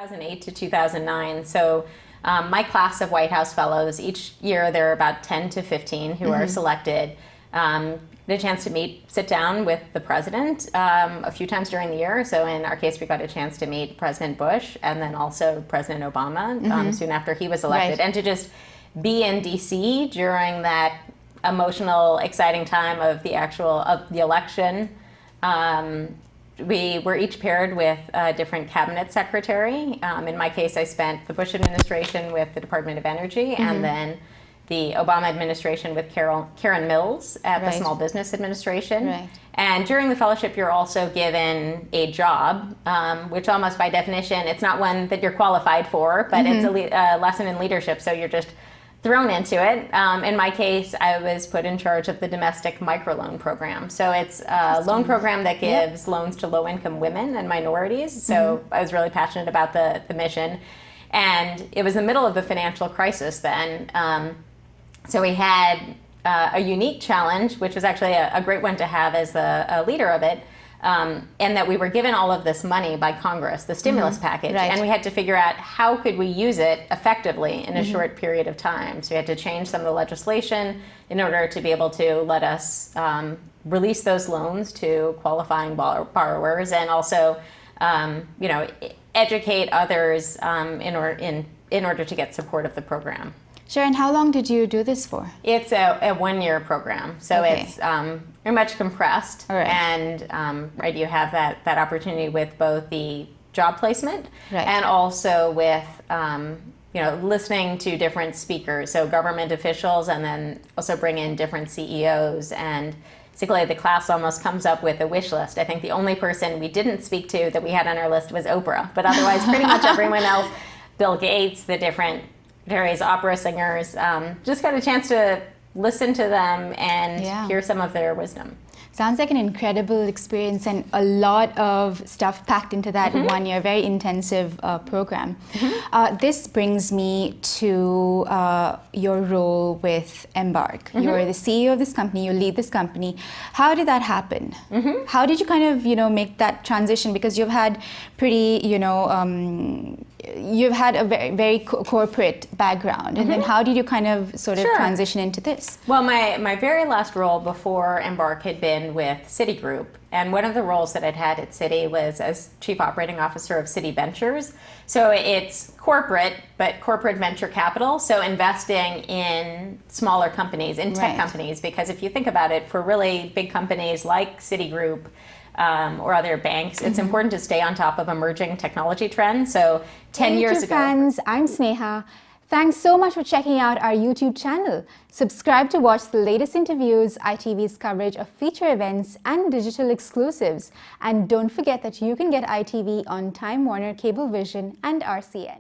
2008 to 2009. So my class of White House fellows, each year there are about 10 to 15 who are selected. Get a chance to sit down with the president a few times during the year. So in our case, we got a chance to meet President Bush and then also President Obama soon after he was elected. Right. And to just be in DC during that emotional, exciting time of the election. We were each paired with a different cabinet secretary. In my case, I spent the Bush administration with the Department of Energy and then the Obama administration with Karen Mills at the Small Business Administration. Right. And during the fellowship, you're also given a job, which almost by definition, it's not one that you're qualified for, but it's a lesson in leadership. So you're just thrown into it. In my case, I was put in charge of the domestic microloan program. So it's a loan program that gives loans to low-income women and minorities. So I was really passionate about the mission. And it was the middle of the financial crisis then. So we had a unique challenge, which was actually a great one to have as a leader of it, and that we were given all of this money by Congress, the stimulus package, and we had to figure out how could we use it effectively in a short period of time. So we had to change some of the legislation in order to be able to let us release those loans to qualifying borrowers, and also, educate others in order to get support of the program. Sure, and how long did you do this for? It's a one-year program, so it's very much compressed, and you have that opportunity with both the job placement and also with listening to different speakers, so government officials, and then also bring in different CEOs. And basically the class almost comes up with a wish list. I think the only person we didn't speak to that we had on our list was Oprah, but otherwise pretty much everyone else, Bill Gates, the different various opera singers, just got a chance to listen to them and hear some of their wisdom. Sounds like an incredible experience and a lot of stuff packed into that 1 year, very intensive program. This brings me to your role with Embark. You're the CEO of this company, you lead this company. How did that happen? How did you kind of, make that transition? Because you've had pretty, you've had a very corporate background, and then how did you kind of sort of transition into this? Well, my very last role before Embark had been with Citigroup, and one of the roles that I'd had at Citi was as Chief Operating Officer of Citi Ventures. So it's corporate, but corporate venture capital, so investing in smaller companies, in tech companies, because if you think about it, for really big companies like Citigroup, or other banks, it's important to stay on top of emerging technology trends. So 10 years ago. Fans, I'm Sneha. Thanks so much for checking out our YouTube channel. Subscribe to watch the latest interviews, ITV's coverage of feature events and digital exclusives. And don't forget that you can get ITV on Time Warner Cablevision and RCN.